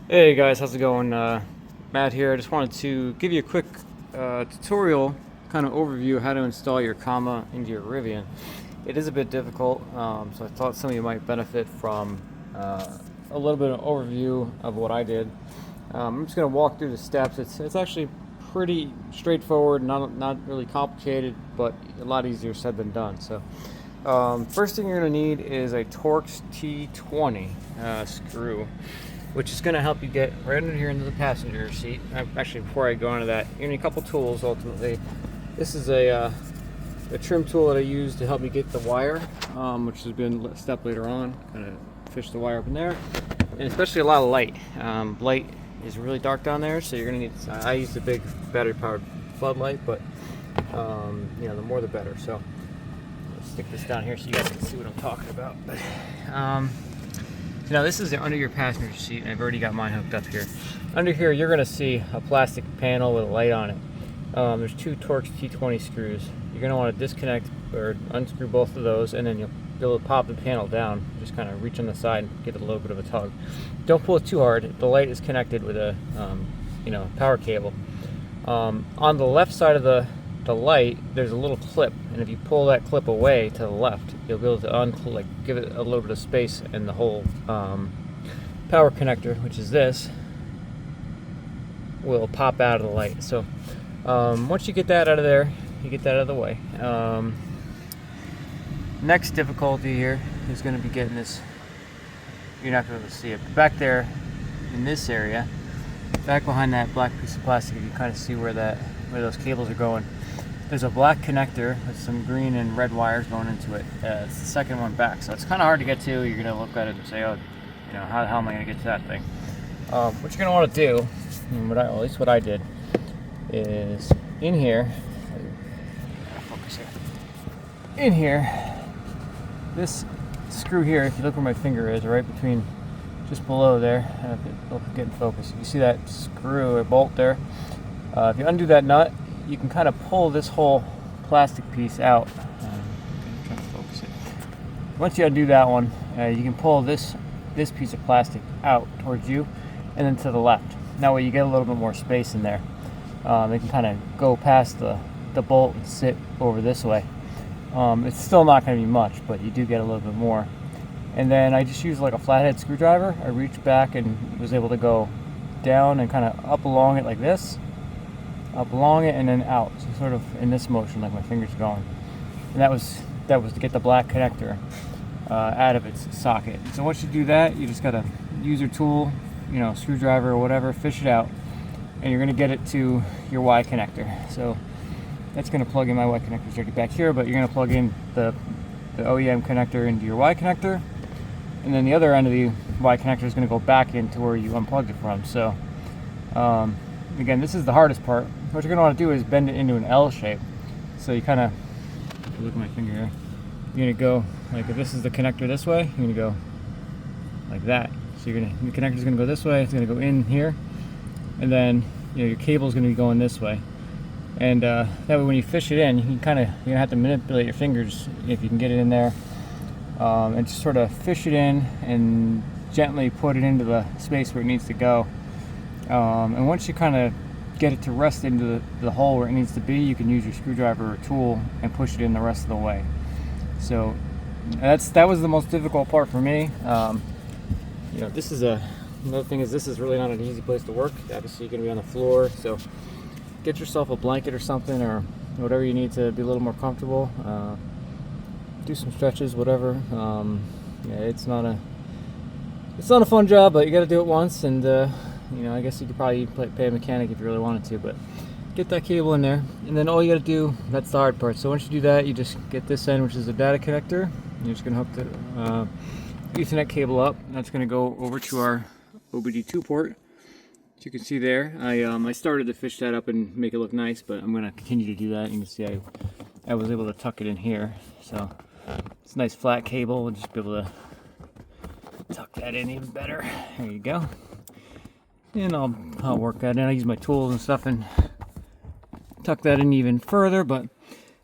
Hey guys, how's it going? Matt here. I just wanted to give you a quick tutorial kind of overview of how to install your comma into your Rivian. It is a bit difficult, so I thought some of you might benefit from a little bit of overview of what I did. I'm just going to walk through the steps. It's actually pretty straightforward, not really complicated, but a lot easier said than done. So first thing you're going to need is a Torx T20 screw, which is going to help you get right under here into the passenger seat. Actually, before I go into that, you're going to need a couple tools ultimately. This is a trim tool that I use to help me get the wire, which has been a step later on. Kind of fish the wire up in there, and especially a lot of light. Light is really dark down there, so you're going to need. I use the big battery-powered floodlight, but the more the better. So let's stick this down here so you guys can see what I'm talking about. Now this is under your passenger seat, and I've already got mine hooked up here. Under here, you're going to see a plastic panel with a light on it. There's two Torx T20 screws. You're going to want to disconnect or unscrew both of those, and then you'll be able to pop the panel down. Just kind of reach on the side and give it a little bit of a tug. Don't pull it too hard. The light is connected with a power cable. On the left side of the light, there's a little clip, and if you pull that clip away to the left, you'll be able to give it a little bit of space, and the whole power connector, which is this, will pop out of the light. So once you get that out of there, you get that out of the way. Next difficulty here is going to be getting this. You're not going to be able to see it, but back there in this area, back behind that black piece of plastic, you can kind of see where those cables are going. There's a black connector with some green and red wires going into it. It's the second one back, so it's kind of hard to get to. You're going to look at it and say, oh, how am I going to get to that thing? What you're going to want to do, and at least what I did, is in here, focus here, in here, this screw here, if you look where my finger is, right between, just below there, it'll get in focus. If you see that screw or bolt there, if you undo that nut, you can kind of pull this whole plastic piece out. I'm trying to focus it. Once you undo that one, you can pull this piece of plastic out towards you, and then to the left. That way you get a little bit more space in there. It can kind of go past the bolt and sit over this way. It's still not going to be much, but you do get a little bit more. And then I just used like a flathead screwdriver. I reached back and was able to go down and kind of up along it like this, up along it, and then out, so sort of in this motion, like my fingers are going. And that was to get the black connector out of its socket. So once you do that, you just gotta use your tool, screwdriver or whatever, fish it out, and you're gonna get it to your Y connector. So that's gonna plug in. My Y connector is already back here, but you're gonna plug in the OEM connector into your Y connector, and then the other end of the Y connector is gonna go back into where you unplugged it from. So again, this is the hardest part. What you're going to want to do is bend it into an L shape. So you kind of, look at my finger here, you're going to go, like if this is the connector this way, you're going to go like that. So the connector is going to go this way, it's going to go in here, and then your cable is going to be going this way. And that way when you fish it in, you're going to have to manipulate your fingers if you can get it in there, and just sort of fish it in and gently put it into the space where it needs to go. And once you kind of get it to rest into the hole where it needs to be, you can use your screwdriver or tool and push it in the rest of the way. So that was the most difficult part for me. This is another thing is this is really not an easy place to work. Obviously, you're going to be on the floor, so get yourself a blanket or something, or whatever you need to be a little more comfortable. Do some stretches, whatever. It's not a fun job, but you got to do it once, and I guess you could probably pay a mechanic if you really wanted to, but get that cable in there, and then all you got to do, that's the hard part. So once you do that, you just get this end, which is the data connector. You're just going to hook the Ethernet cable up. That's going to go over to our OBD2 port. As you can see there, I started to fish that up and make it look nice, but I'm going to continue to do that. You can see I was able to tuck it in here, so it's a nice flat cable. We'll just be able to tuck that in even better. There you go. And I'll work that in. I use my tools and stuff and tuck that in even further, but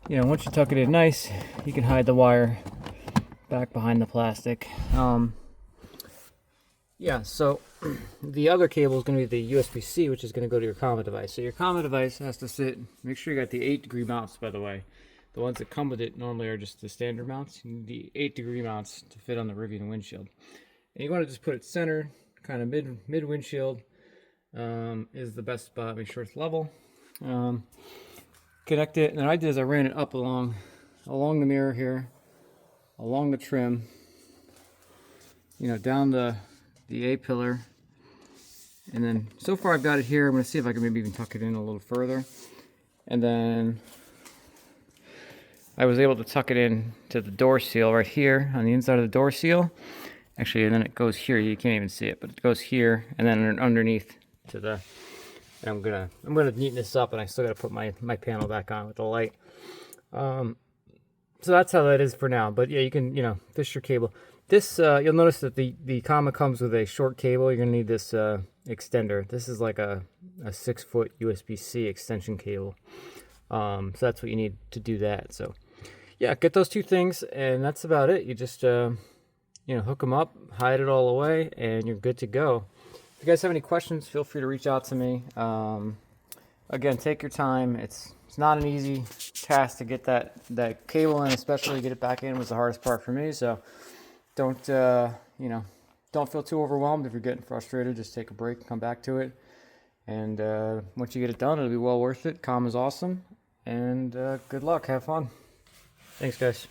once you tuck it in nice, you can hide the wire back behind the plastic. Yeah, so the other cable is going to be the USB-C, which is going to go to your comma device. So your comma device has to sit, make sure you got the 8-degree mounts, by the way. The ones that come with it normally are just the standard mounts. You need the 8-degree mounts to fit on the Rivian windshield. And you want to just put it center, kind of mid windshield is the best spot. Make sure it's level. Connect it, and then I did is I ran it up along the mirror here, along the trim, you know, down the A pillar, and then so far I've got it here. I'm going to see if I can maybe even tuck it in a little further, and then I was able to tuck it in to the door seal right here on the inside of the door seal. Actually, and then it goes here. You can't even see it, but it goes here, and then underneath to the. And I'm gonna neaten this up, and I still gotta put my panel back on with the light. So that's how that is for now. But yeah, you can fish your cable. This you'll notice that the comma comes with a short cable. You're gonna need this extender. This is like a 6-foot USB-C extension cable. So that's what you need to do that. So yeah, get those two things, and that's about it. You just hook them up, hide it all away, and you're good to go. If you guys have any questions, feel free to reach out to me. Again, take your time. It's not an easy task to get that cable in, especially get it back in was the hardest part for me. So don't feel too overwhelmed. If you're getting frustrated, just take a break and come back to it. And once you get it done, it'll be well worth it. Comm is awesome. And good luck. Have fun. Thanks, guys.